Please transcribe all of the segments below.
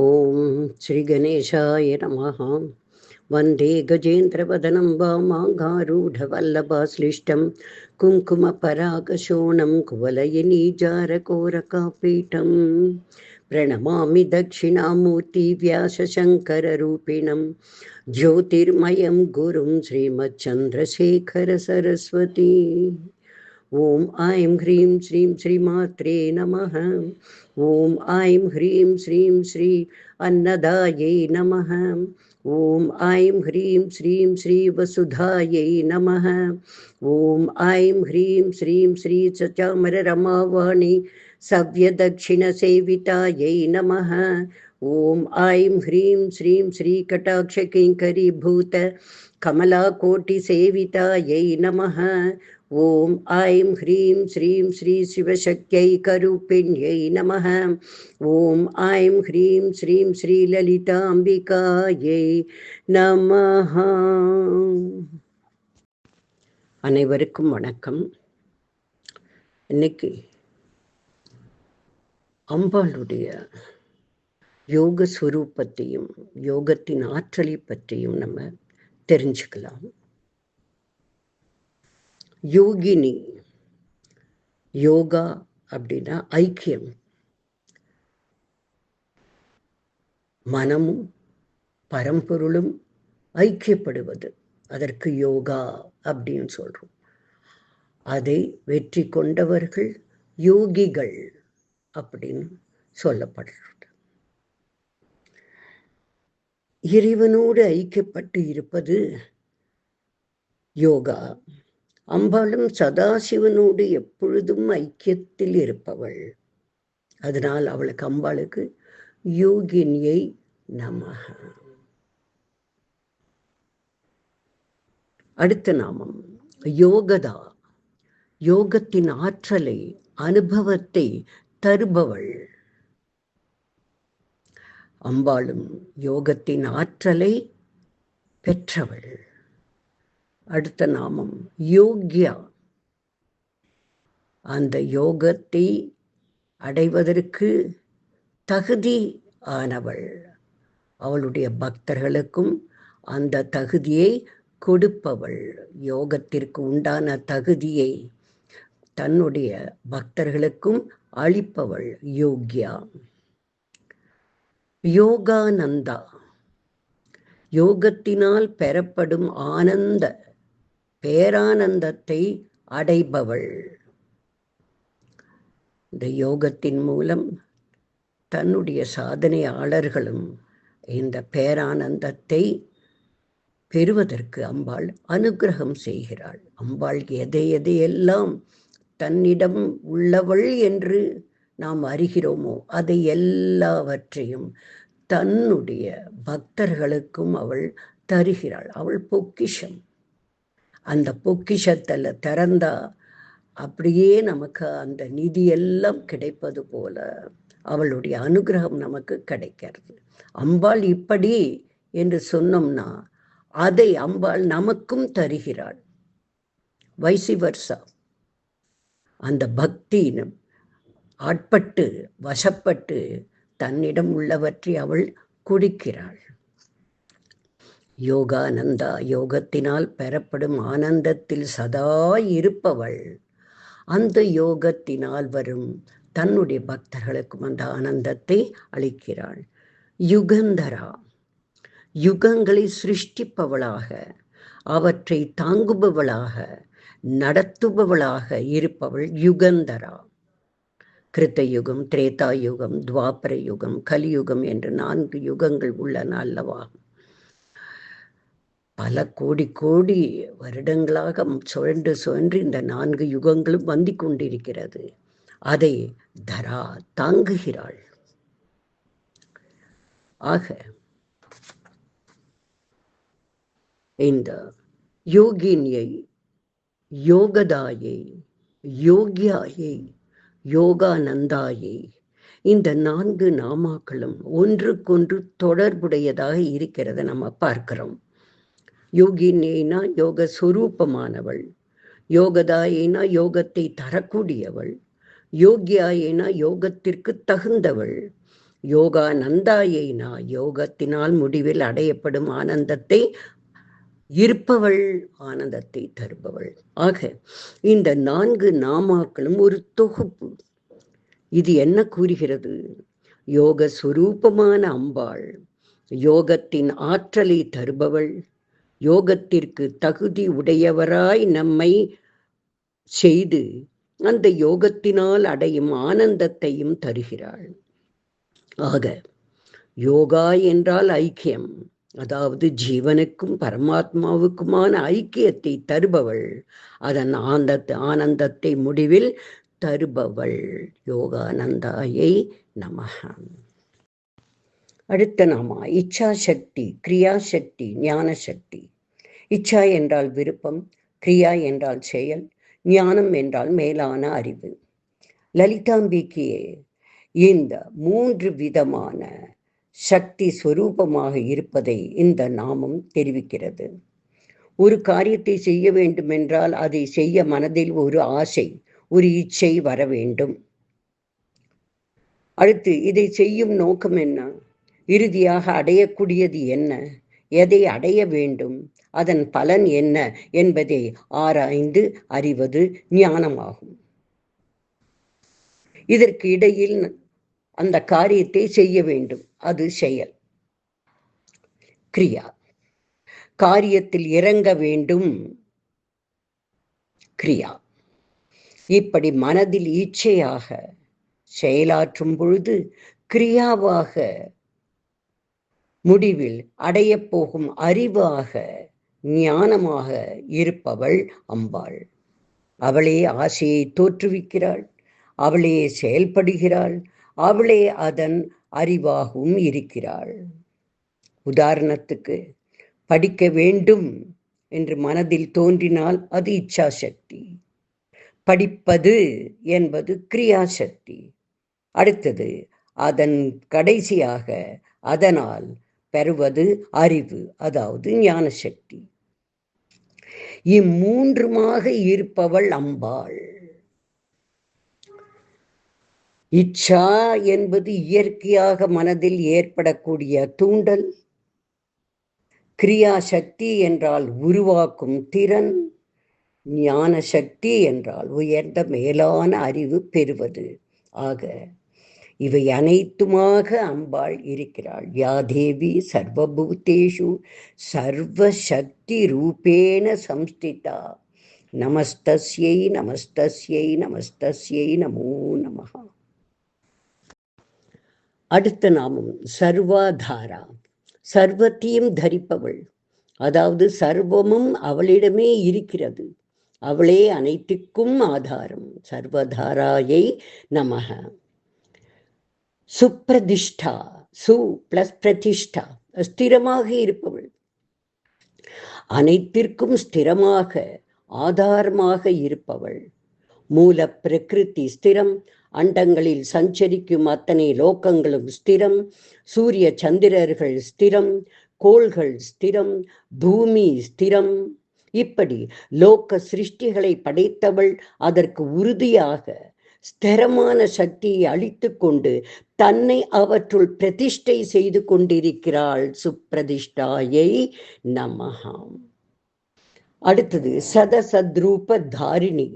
ஓம் ஸ்ரீ கணேசாய நமः. வந்தே கஜேந்திரவதனம் வாமாங்காரூಢவல்லபாஸ்லிஷ்டம் குங்குமபராகசோணம் குவலயநீஜாரகோரகாபீఠம் பிரணமாமி தட்சிணாமூர்த்தி வியாசசங்கரரூபிணம் ஜோதிர்மயம் குரும் ஸ்ரீமச்சந்திரசேகர சரஸ்வதி. ஓம் ஐம் ஹ்ரீம் ஸ்ரீம் ஸ்ரீமாத்ரே நமः. ஓம் ஐம் ஹ்ரீம் ஸ்ரீம் ஸ்ரீ அன்னதாயை நமः. ஓம் ஐம் ஹ்ரீம் ஸ்ரீம் ஸ்ரீ வசுதாயை நமः. ஓம் ஐம் ஹ்ரீம் ஸ்ரீம் ஸ்ரீ சச்சாமர ரமாவாணி சவ்யதக்ஷிண சேவிதாயை நமः. ஓம் ஐம் ஹ்ரீம் ஸ்ரீம் ஸ்ரீ கடாட்ச கிங்கரி பூத கமலாகோட்டி சேவிதாயை நமः. ஓம் ஐம் ஹ்ரீம் ஸ்ரீம் ஸ்ரீ சிவசக்தியை கருப்பிண்யை நமः. ஓம் ஐம் ஹ்ரீம் ஸ்ரீம் ஸ்ரீ லலிதாம்பிகாயை நமः. அனைவருக்கும் வணக்கம். இன்னைக்கு அம்பாளுடைய யோக ஸ்வரூபத்தையும் யோகத்தின் ஆற்றலை பற்றியும் நம்ம தெரிஞ்சுக்கலாம். யோகினி, யோகா அப்படின்னா ஐக்கியம், மனமும் பரம்பொருளும் ஐக்கியப்படுவது, அதற்கு யோகா அப்படின்னு சொல்றோம். அதை வெற்றி கொண்டவர்கள் யோகிகள் அப்படின்னு சொல்லப்படுறது. இறைவனோடு ஐக்கியப்பட்டு இருப்பது யோகா. அம்பாளும் சதாசிவனோடு எப்பொழுதும் ஐக்கியத்தில் இருப்பவள். அதனால் அவளுக்கு அம்பாளுக்கு யோகினியை நமः. அடுத்த நாமம் யோகதா, யோகத்தின் ஆற்றலை அனுபவத்தை தருபவள். அம்பாளும் யோகத்தின் ஆற்றலை பெற்றவள். அடுத்த நாமம் யோக்யா, அந்த யோகத்தை அடைவதற்கு தகுதி ஆனவள். அவளுடைய பக்தர்களுக்கும் அந்த தகுதியை கொடுப்பவள். யோகத்திற்கு உண்டான தகுதியை தன்னுடைய பக்தர்களுக்கும் அளிப்பவள் யோக்யா. யோகானந்தா, யோகத்தினால் பெறப்படும் ஆனந்த பேரானந்தத்தை அடைபவள். இந்த யோகத்தின் மூலம் தன்னுடைய சாதனையாளர்களும் இந்த பேரானந்தத்தை பெறுவதற்கு அம்பாள் அனுகிரகம் செய்கிறாள். அம்பாள் எதையெல்லாம் தன்னிடம் உள்ளவள் என்று நாம் அறிகிறோமோ அதை எல்லாவற்றையும் தன்னுடைய பக்தர்களுக்கும் அவள் தருகிறாள். அவள் பொக்கிஷம். அந்த பொக்கிஷத்தில் திறந்தா அப்படியே நமக்கு அந்த நிதியெல்லாம் கிடைப்பது போல அவளுடைய அனுகிரகம் நமக்கு கிடைக்கிறது. அம்பாள் இப்படி என்று சொன்னோம்னா அதை அம்பாள் நமக்கும் தருகிறாள். வைசி வர்சா. அந்த பக்தியினும் ஆட்பட்டு வசப்பட்டு தன்னிடம் உள்ளவற்றை அவள் கொடுக்கிறாள். யோகானந்தா, யோகத்தினால் பெறப்படும் ஆனந்தத்தில் சதா இருப்பவள். அந்த யோகத்தினால் வரும் தன்னுடைய பக்தர்களுக்கும் அந்த ஆனந்தத்தை அளிக்கிறாள். யுகந்தரா, யுகங்களை சிருஷ்டிப்பவளாக, அவற்றை தாங்குபவளாக, நடத்துபவளாக இருப்பவள் யுகந்தரா. கிருத்த யுகம், திரேதா யுகம், துவாபர யுகம், கலியுகம் என்று 4 யுகங்கள் உள்ளன அல்லவா? பல கோடி கோடி வருடங்களாக சுழன்று இந்த 4 யுகங்களும் வந்து கொண்டிருக்கிறது. அதை தரா தாங்குகிறாள். ஆக இந்த யோகினியை, யோகதாயை, யோகியாயை, யோகானந்தாயை, இந்த 4 நாமாக்களும் ஒன்றுக்கொன்று தொடர்புடையதாக இருக்கிறத நம்ம பார்க்கிறோம். யோகினினா யோக ஸ்வரூபமானவள், யோகதாயினா யோகத்தை தரக்கூடியவள், யோகியாயினா யோகத்திற்கு தகுந்தவள், யோகா நந்தாயை யோகத்தினால் முடிவில் அடையப்படும் ஆனந்தத்தை இருப்பவள், ஆனந்தத்தை தருபவள். ஆக இந்த 4 நாமாக்களும் ஒரு தொகுப்பு. இது என்ன கூறுகிறது? யோக சுரூபமான அம்பாள், யோகத்தின் ஆற்றலை தருபவள், யோகத்திற்கு தகுதி உடையவராய் நம்மை செய்து அந்த யோகத்தினால் அடையும் ஆனந்தத்தையும் தருகிறாள். ஆக யோகா என்றால் ஐக்கியம், அதாவது ஜீவனுக்கும் பரமாத்மாவுக்குமான ஐக்கியத்தை தருபவள், அதன் ஆனந்தத்தை முடிவில் தருபவள். யோகானந்தாயை நமஹ. அடுத்த நாமா இச்சா சக்தி, கிரியா சக்தி, ஞான சக்தி. இச்சா என்றால் விருப்பம், கிரியா என்றால் செயல், ஞானம் என்றால் மேலான அறிவு. லலிதாம்பிக்கு இந்த 3 விதமான சக்தி ஸ்வரூபமாக இருப்பதை இந்த நாமம் தெரிவிக்கிறது. ஒரு காரியத்தை செய்ய வேண்டும் என்றால் அதை செய்ய மனதில் ஒரு ஆசை, ஒரு இச்சை வர வேண்டும். அடுத்து இதை செய்யும் நோக்கம் என்ன? இறுதியாக அடையக்கூடியது என்ன? எதை அடைய வேண்டும்? அதன் பலன் என்ன என்பதை ஆராய்ந்து அறிவது ஞானமாகும். இதற்கு இடையில் அந்த காரியத்தை செய்ய வேண்டும், அது செயல். கிரியா, காரியத்தில் இறங்க வேண்டும், கிரியா. இப்படி மனதில் இச்சையாக செயலாற்றும் பொழுது கிரியாவாக முடிவில் அடையப் போகும் அறிவாக ஞானமாக இருப்பவள் அம்பாள். அவளே ஆசையை தோற்றுவிக்கிறாள், அவளே செயல்படுகிறாள், அவளே அதன் அறிவாகவும் இருக்கிறாள். உதாரணத்துக்கு, படிக்க வேண்டும் என்று மனதில் தோன்றினால் அது இச்சாசக்தி. படிப்பது என்பது கிரியாசக்தி. அடுத்தது அதன் கடைசியாக அதனால் பெறுவது அறிவு, அதாவது ஞான சக்தி. இம்மூன்றுமாக இருப்பவள் அம்பாள். இச்சா என்பது இயற்கையாக மனதில் ஏற்படக்கூடிய தூண்டல். கிரியா சக்தி என்றால் உருவாக்கும் திறன். ஞான சக்தி என்றால் உயர்ந்த மேலான அறிவு பெறுவது. ஆக இவை அனைத்துமாக அம்பாள் இருக்கிறாள். யா தேவி சர்வபூதேஷு சர்வசக்தி ரூபேன சம்ஸ்திதா. நமஸ்தஸ்யை நமஸ்தஸ்யை நமஸ்தஸ்யை நமோ நமஹ. அடுத்த நாமம் சர்வாதாரா, சர்வத்தையும் தரிப்பவள். அதாவது சர்வமும் அவளிடமே இருக்கிறது, அவளே அனைத்துக்கும் ஆதாரம். சர்வதாராயை நமஹ. சுப்ரதிஷ்டா, சு பிளஸ் பிரதிஷ்டா, ஸ்திரமாக இருப்பவள். அனைத்திற்கும் ஸ்திரமாக ஆதாரமாக இருப்பவள். மூல பிரகிருதி ஸ்திரம், அண்டங்களில் சஞ்சரிக்கும் அத்தனை லோகங்களும் ஸ்திரம், சூரிய சந்திரர்கள் ஸ்திரம், கோள்கள் ஸ்திரம், பூமி ஸ்திரம். இப்படி லோக சிருஷ்டிகளை படைத்தவள் அதற்கு உறுதியாக ஸ்திரமான சக்தியை அளித்து கொண்டு தன்னை அவற்றுள் பிரதிஷ்டை செய்து கொண்டிருக்கிறாள். சுப்ரதிஷ்டாயை நமஹாம். அடுத்தது சதசத்ரூப தாரிணி.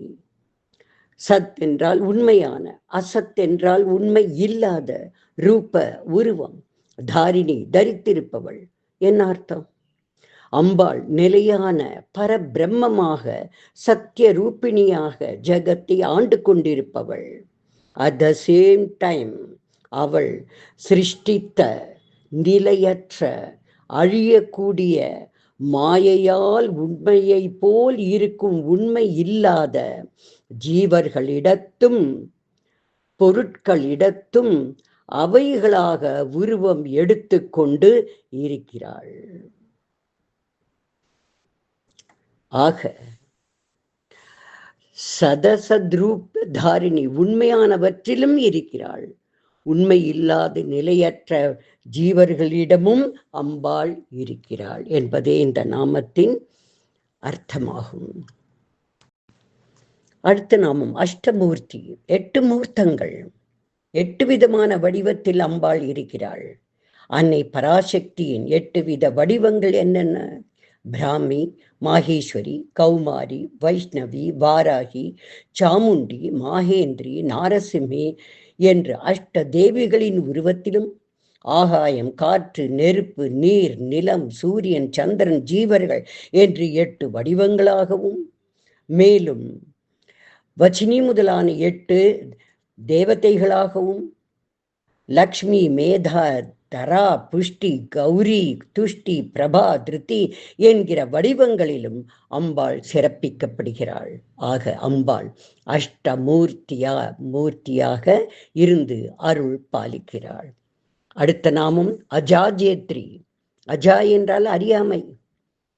சத் என்றால் உண்மையான, அசத் என்றால் உண்மை இல்லாத, ரூப உருவம், தாரிணி தரித்திருப்பவள். என்ன அர்த்தம்? அம்பாள் நிலையான பரபிரம்மமாக சத்திய ரூபிணியாக ஜகத்தை ஆண்டு கொண்டிருப்பவள். அட் த சேம் டைம் அவள் சிருஷ்டித்த நிலையற்ற அழியக்கூடிய மாயையால் உண்மையை போல் இருக்கும் உண்மை இல்லாத ஜீவர்களிடத்தும் பொருட்களிடத்தும் அவைகளாக உருவம் எடுத்து கொண்டு இருக்கிறாள். ஆக சதசத்ரூப தாரிணி உண்மையானவற்றிலும் இருக்கிறாள், உண்மை இல்லாத நிலையற்ற ஜீவர்களிடமும் அம்பாள் இருக்கிறாள் என்பதே இந்த நாமத்தின் அர்த்தமாகும். அடுத்த நாமம் அஷ்டமூர்த்தி, 8 மூர்த்தங்கள். 8 விதமான வடிவத்தில் அம்பாள் இருக்கிறாள். அன்னை பராசக்தியின் 8 வித வடிவங்கள் என்னென்ன? பிராமி, மாகேஸ்வரி, கௌமாரி, வைஷ்ணவி, வாராகி, சாமுண்டி, மாகேந்திரி, நாரசிம்மி என்று அஷ்ட தேவிகளின் உருவத்திலும் ஆகாயம், காற்று, நெருப்பு, நீர், நிலம், சூரியன், சந்திரன், ஜீவர்கள் என்று 8 வடிவங்களாகவும், மேலும் வச்சினி முதலான 8 தேவதைகளாகவும், லக்ஷ்மி, மேதா, தரா, புஷ்டி, கௌரி, துஷ்டி, பிரபா, திருத்தி என்கிற வடிவங்களிலும் அம்பாள் சிறப்பிக்கப்படுகிறாள். ஆக அம்பாள் மூர்த்தியாக இருந்து அருள் பாலிக்கிறாள். அடுத்த நாமம் அஜாஜேத்ரி. அஜா என்றால் அறியாமை,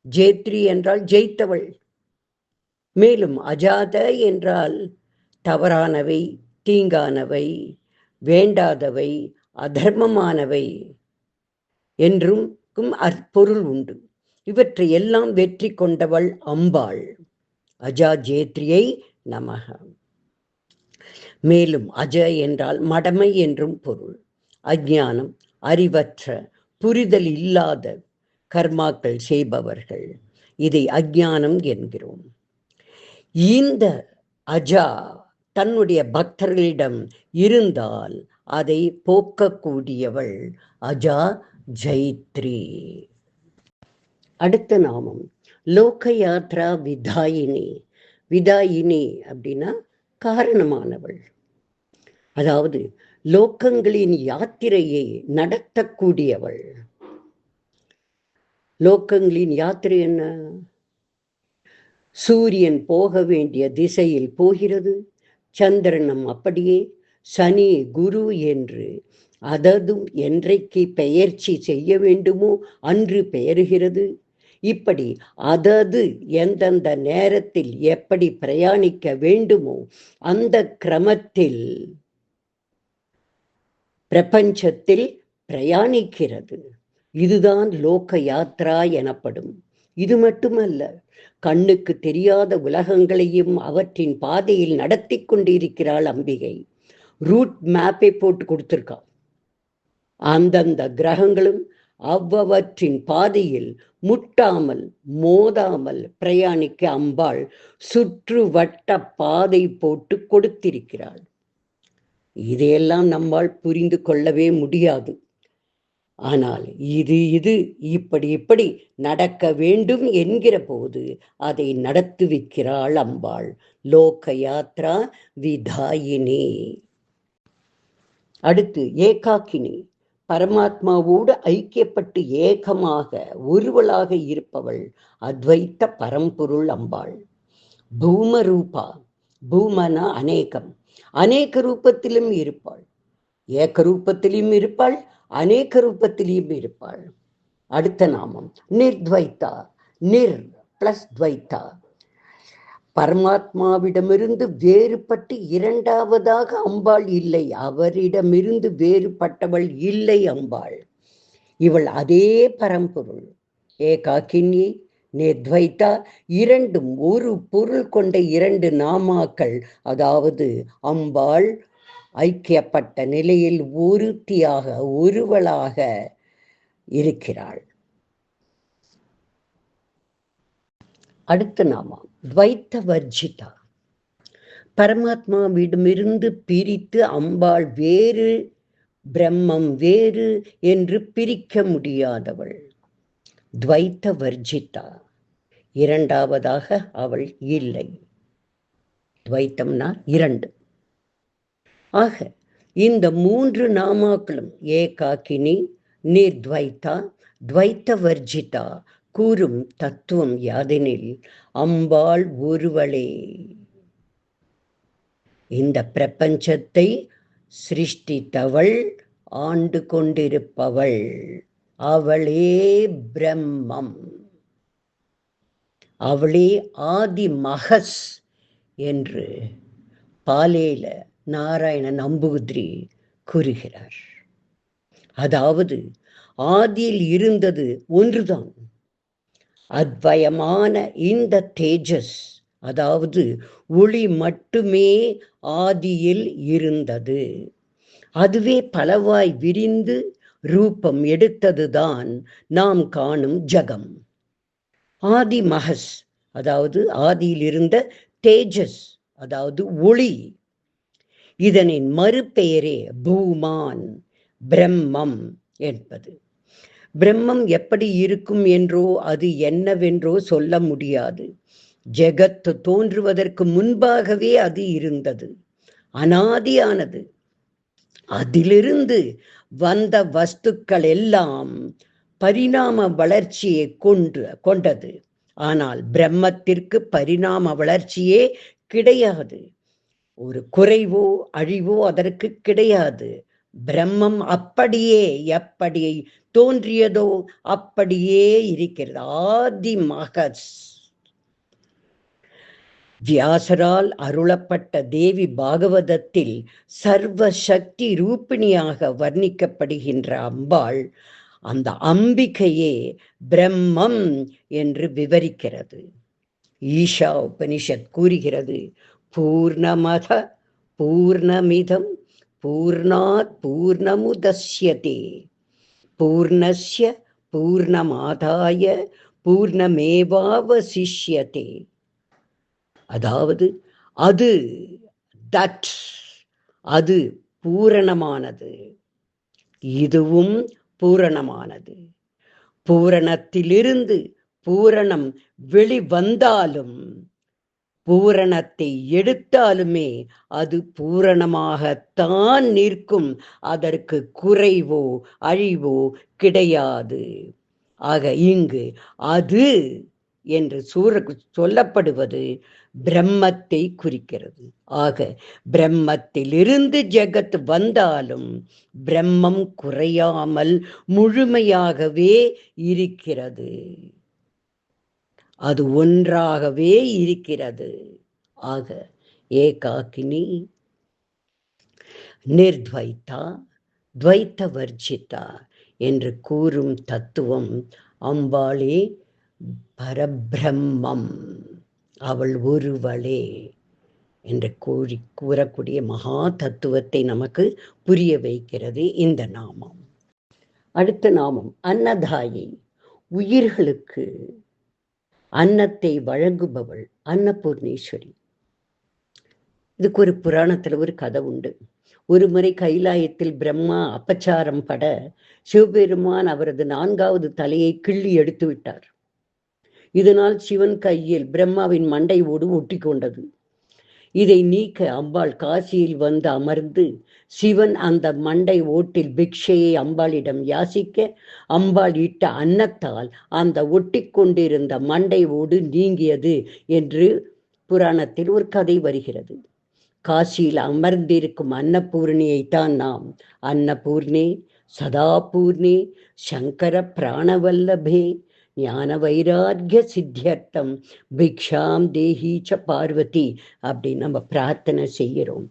ஜேத்ரி என்றால் ஜெயித்தவள். மேலும் அஜாத என்றால் தவறானவை, தீங்கானவை, வேண்டாதவை, அதர்மமானவை என்றும் பொருள் உண்டு. இவற்றை எல்லாம் வெற்றி கொண்டவள் அம்பாள். அஜாஜேத்ரியை நமக. மேலும் அஜ என்றால் மடமை என்றும் பொருள். அஞ்ஞானம், அறிவற்ற, புரிதல் இல்லாத கர்மாக்கள் செய்பவர்கள், இதை அஞ்ஞானம் என்கிறோம். இந்த அஜா தன்னுடைய பக்தர்களிடம் இருந்தால் அதை போக்கக்கூடியவள் அஜா ஜெயித்ரி. அடுத்த நாமம் லோக யாத்ரா விதாயினி. விதாயினி அப்படின்னா காரணமானவள், அதாவது லோகங்களின் யாத்திரையை நடத்தக்கூடியவள். லோகங்களின் யாத்திரை என்ன? சூரியன் போக வேண்டிய திசையில் போகிறது, சந்திரனும் அப்படியே, சனி, குரு என்று அததும் என்றைக்கு பெயர்ச்சி செய்ய வேண்டுமோ அன்று பெயர்கிறது. இப்படி அதது எந்தெந்த நேரத்தில் எப்படி பிரயாணிக்க வேண்டுமோ அந்த கிரமத்தில் பிரபஞ்சத்தில் பிரயாணிக்கிறது. இதுதான் லோக யாத்ரா எனப்படும். இது மட்டுமல்ல, கண்ணுக்கு தெரியாத உலகங்களையும் அவற்றின் பாதையில் நடத்தி கொண்டிருக்கிறாள் அம்பிகை. ரூட் மேப்பை போட்டு கொடுத்திருக்காள். அந்தந்த கிரகங்களும் அவ்வவற்றின் பாதையில் முட்டாமல் மோதாமல் பிரயாணிக்க அம்பாள் சுற்று வட்ட பாதை போட்டு கொடுத்திருக்கிறாள். இதையெல்லாம் நம்மால் புரிந்து கொள்ளவே முடியாது. ஆனால் இது இப்படி நடக்க வேண்டும் என்கிற போது அதை நடத்துவிக்கிறாள் அம்பாள். லோக யாத்ரா விதாயினி. அடுத்து ஏகாக்கினி. பரமாத்மாவோடு ஐக்கியப்பட்டு ஏகமாக ஒருவளாக இருப்பவள் அத்வைத்த பரம்பொருள் அம்பாள். பூமரூபா. பூமனா அநேகம், அநேக ரூபத்திலும் இருப்பாள். ஏக ரூபத்திலும் இருப்பாள், அநேக ரூபத்திலும் இருப்பாள். அடுத்த நாமம் நிர்த்வைத்தா. நிர் பிளஸ் துவைத்தா. பரமாத்மாவிடமிருந்து வேறுபட்டு இரண்டாவதாக அம்பாள் இல்லை. அவரிடமிருந்து வேறுபட்டவள் இல்லை அம்பாள். இவள் அதே பரம்பொருள். ஏகாக்கினி, நிர்த்வைத்தா இரண்டும் ஒரு பொருள் கொண்ட 2 நாமாக்கள். அதாவது அம்பாள் ஐக்கியப்பட்ட நிலையில் ஒருத்தியாக ஒருவளாக இருக்கிறாள். அடுத்த நாமம் துவைத்த வர்ஜிதா. பரமாத்மாவிடமிருந்து பிரித்து அம்பாள் வேறு, பிரம்மம் வேறு என்று பிரிக்க முடியாதவள். துவைத்த வர்ஜிதா. இரண்டாவதாக அவள் இல்லை. துவைத்தம்னா 2. ஆக இந்த 3 நாமாக்களும் ஏகாக்கினி, நிர்த்வைத்தா, துவைத்த வர்ஜிதா கூறும் தத்துவம் யாதெனில் அம்பாள் ஒருவளே. இந்த பிரபஞ்சத்தை சிருஷ்டித்தவள், ஆண்டு கொண்டிருப்பவள், அவளே பிரம்மம். அவளே ஆதி மகஸ் என்று பாலேல நாராயண நம்பூதிரி கூறுகிறார். அதாவது ஆதியில் இருந்தது ஒன்றுதான். அத்வயமான இந்த தேஜஸ், அதாவது ஒளி மட்டுமே ஆதியில் இருந்தது. அதுவே பலவாய் விரிந்து ரூபம் எடுத்ததுதான் நாம் காணும் ஜகம். ஆதி மகஸ், அதாவது ஆதியில் இருந்த தேஜஸ், அதாவது ஒளி. இதனின் மறுபெயரே பூமான், பிரம்மம் என்பது. பிரம்மம் எப்படி இருக்கும் என்றோ அது என்னவென்றோ சொல்ல முடியாது. ஜெகத் தோன்றுவதற்கு முன்பாகவே அது இருந்தது, அனாதியானது. அதிலிருந்து வந்த வஸ்துக்கள் எல்லாம் பரிணாம வளர்ச்சியை கொண்டது. ஆனால் பிரம்மத்திற்கு பரிணாம வளர்ச்சியே கிடையாது. ஒரு குறைவோ அழிவோ அதற்கு கிடையாது. பிரம்மம் அப்படியே எப்படி தோன்றியதோ அப்படியே இருக்கிறது. ஆதி மகஸ். வியாசரால் அருளப்பட்ட தேவி பாகவதத்தில் சர்வ சக்தி ரூபிணியாக வர்ணிக்கப்படுகின்ற அம்பாள், அந்த அம்பிகையே பிரம்மம் என்று விவரிக்கிறது. ஈஷா உபனிஷத் கூறுகிறது, பூர்ணமத பூர்ணமிதம் பூர்ணாத் பூர்ணமுதஸ்யதே பூர்ணஸ்ய பூர்ணமாதாய பூர்ணமேவாவசிஷ்யதே. அதாவது அது பூரணமானது, இதுவும் பூரணமானது. பூரணத்திலிருந்து பூரணம் வெளிவந்தாலும் பூரணத்தை எடுத்தாலுமே அது பூரணமாகத்தான் நிற்கும். அதற்கு குறைவோ அழிவோ கிடையாது. ஆக இங்கு அது என்று சொல்லப்படுவது பிரம்மத்தை குறிக்கிறது. ஆக பிரம்மத்திலிருந்து ஜெகத் வந்தாலும் பிரம்மம் குறையாமல் முழுமையாகவே இருக்கிறது. அது ஒன்றாகவே இருக்கிறது. ஆக ஏகாக்கினி நிர்த்வைத்தா துவைத்த வர்ஜிதா என்று கூறும் தத்துவம் அம்பாளே பரபிரம்மம், அவள் ஒருவளே என்று கூறக்கூடிய மகா தத்துவத்தை நமக்கு புரிய வைக்கிறது இந்த நாமம். அடுத்த நாமம் அன்னதாயை, உயிர்களுக்கு அன்னத்தை வழங்குபவள் அன்னபூர்ணேஸ்வரி. இதுக்கு ஒரு புராணத்துல ஒரு கதை உண்டு. ஒரு முறை கைலாயத்தில் பிரம்மா அபச்சாரம் பட சிவபெருமான் அவரது 4வது தலையை கிள்ளி எடுத்து விட்டார். இதனால் சிவன் கையில் பிரம்மாவின் மண்டை ஓடு ஒட்டி கொண்டது. இதை நீக்க அம்பாள் காசியில் வந்து அமர்ந்து சிவன் அந்த மண்டை ஓட்டில் பிக்ஷையை அம்பாளிடம் யாசிக்க அம்பாள் இட்ட அன்னத்தால் அந்த ஒட்டி கொண்டிருந்த மண்டை ஓடு நீங்கியது என்று புராணத்தில் ஒரு கதை வருகிறது. காசியில் அமர்ந்திருக்கும் அன்னபூர்ணியைத்தான் நாம் அன்னபூர்ணே சதாபூர்ணே சங்கர பிராணவல்லபே ஞான வைராக்கிய சித்தியர்த்தம் பிக்ஷாம் தேஹீச்ச பார்வதி அப்படின்னு நம்ம பிரார்த்தனை செய்கிறோம்.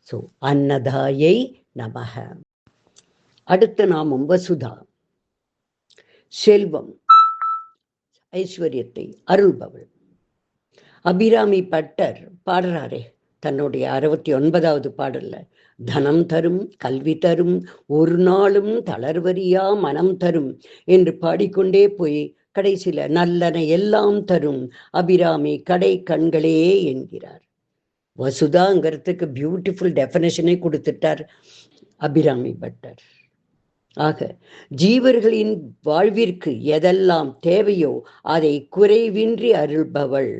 ஸோ அன்னதாயை நமக. அடுத்த நாமம் வசுதா, செல்வம் ஐஸ்வர்யத்தை அருள்பவள். அபிராமி பட்டர் பாடுறாரே தன்னுடைய 69வது பாடல்ல, தனம் தரும் கல்வி தரும் ஒரு நாளும் தளர்வரியா மனம் தரும் என்று பாடிக்கொண்டே போய் கடைசியில நல்லன எல்லாம் தரும் அபிராமி கடை கண்களே என்கிறார். வசுதாங்கிறதுக்கு பியூட்டிஃபுல் டெஃபினேஷனை கொடுத்துட்டார் அபிராமி பட்டர். ஆக ஜீவர்களின் வாழ்விற்கு எதெல்லாம் தேவையோ அதை குறைவின்றி அருள்பவள்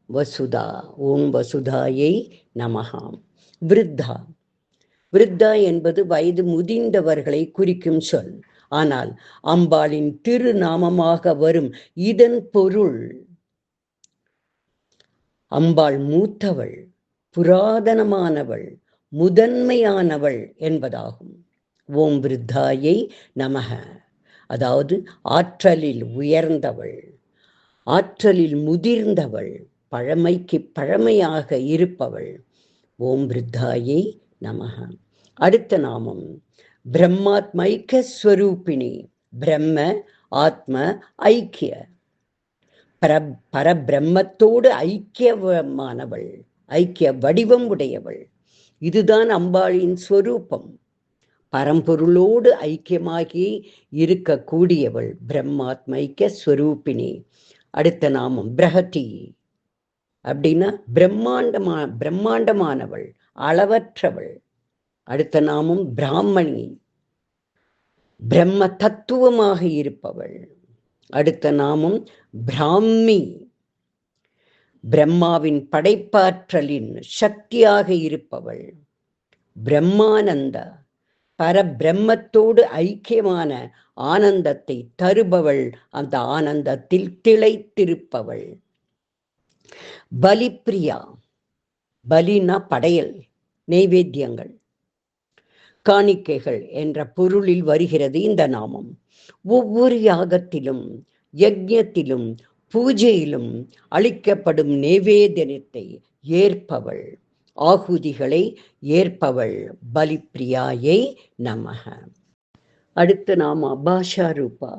வசுதா. ஓம் வசுதாயை நமகாம். விருத்தா, விருத்தா என்பது வயது முதிர்ந்தவர்களை குறிக்கும் சொல். ஆனால் அம்பாளின் திருநாமமாக வரும் இதன் பொருள் அம்பாள் மூத்தவள், புராதனமானவள், முதன்மையானவள் என்பதாகும். ஓம் விருத்தாயை நமக. அதாவது ஆற்றலில் உயர்ந்தவள், ஆற்றலில் முதிர்ந்தவள், பழமைக்கு பழமையாக இருப்பவள். ஓம் விருத்தாயை நமக. அடுத்த நாமம் பிரம்மாத்மைக்க ஸ்வரூபிணி, பிரம்ம ஆத்ம ஐக்கிய, பரபிரம்மத்தோடு ஐக்கியமானவள், ஐக்கிய வடிவம் உடையவள். இதுதான் அம்பாளின் ஸ்வரூபம். பரம்பொருளோடு ஐக்கியமாகி இருக்கக்கூடியவள் பிரம்மாத்மைக்க ஸ்வரூபிணி. அடுத்த நாமம் பிரகதி. அப்படின்னா பிரம்மாண்டமானவள், அளவற்றவள். அடுத்த நாமம் பிராமணி, பிரம்ம தத்துவமாக இருப்பவள். அடுத்த நாமம் பிராமி, பிரம்மாவின் படைப்பாற்றலின் சக்தியாக இருப்பவள். பிரம்மானந்த, பரபிரம்மத்தோடு ஐக்கியமான ஆனந்தத்தை தருபவள், அந்த ஆனந்தத்தில் திளைத்திருப்பவள். பலிப்பிரியா, பலினா படையல், நெய்வேத்தியங்கள், காணிக்கைகள் என்ற பொருளில் வருகிறது இந்த நாமம். ஒவ்வொரு யாகத்திலும், யஜ்ஞத்திலும், பூஜையிலும் அளிக்கப்படும் நைவேத்தியத்தை ஏற்பவள், ஆகுதிகளை ஏற்பவள் பலிப்பிரியாயை நமக. அடுத்த நாம பாஷா ரூபா,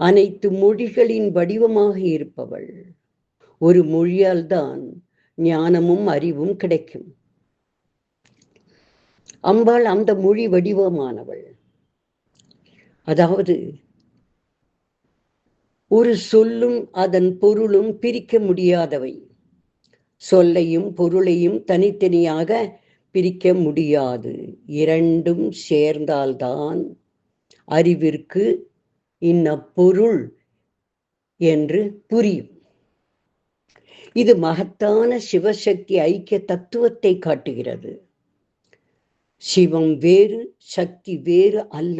அனைத்து மொழிகளின் வடிவமாக இருப்பவள். ஒரு மொழியால் தான் ஞானமும் அறிவும் கிடைக்கும். அம்பாள் அந்த மொழி வடிவமானவள். அதாவது ஒரு சொல்லும் அதன் பொருளும் பிரிக்க முடியாதவை. சொல்லையும் பொருளையும் தனித்தனியாக பிரிக்க முடியாது. இரண்டும் சேர்ந்தால்தான் அறிவிற்கு இன்ன பொருள் என்று புரியும். இது மகத்தான சிவசக்தி ஐக்கிய தத்துவத்தை காட்டுகிறது. சிவம் வேறு, சக்தி வேறு அல்ல.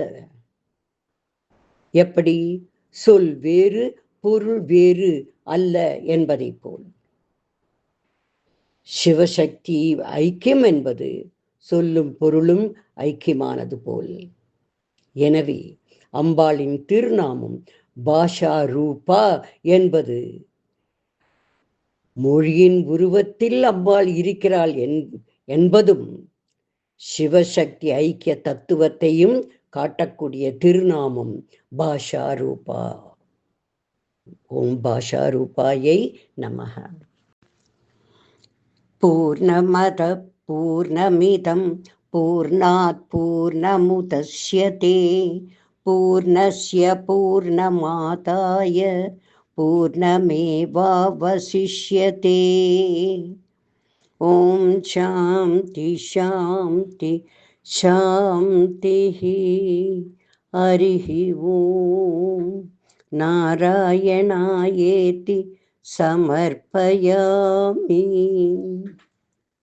எப்படி சொல் வேறு, பொருள் வேறு அல்ல என்பதை போல் சிவசக்தி ஐக்கியம் என்பது சொல்லும் பொருளும் ஐக்கியமானது போல். எனவே அம்பாளின் திருநாமம் பாஷா ரூபா என்பது மொழியின் உருவத்தில் அம்பாள் இருக்கிறாள் என்பதும் சிவசக்தி ஐக்கிய தத்துவத்தையும் காட்டக்கூடிய திருநாமம் பாஷா ரூபா. ஓம் பாஷா ரூபாயை நமக. பூர்ணமத பூர்ணமிதம் பூர்ணாத் பூர்ணமுதச்யதே பூர்ணஸ்ய பூர்ணமாதாய பூர்ணமேவாவசிஷ்யதே. ஓம் சாந்தி சாந்தி சாந்தி. ஹரிஹி ஓம். நாராயணாயேதி சமர்ப்பயாமி.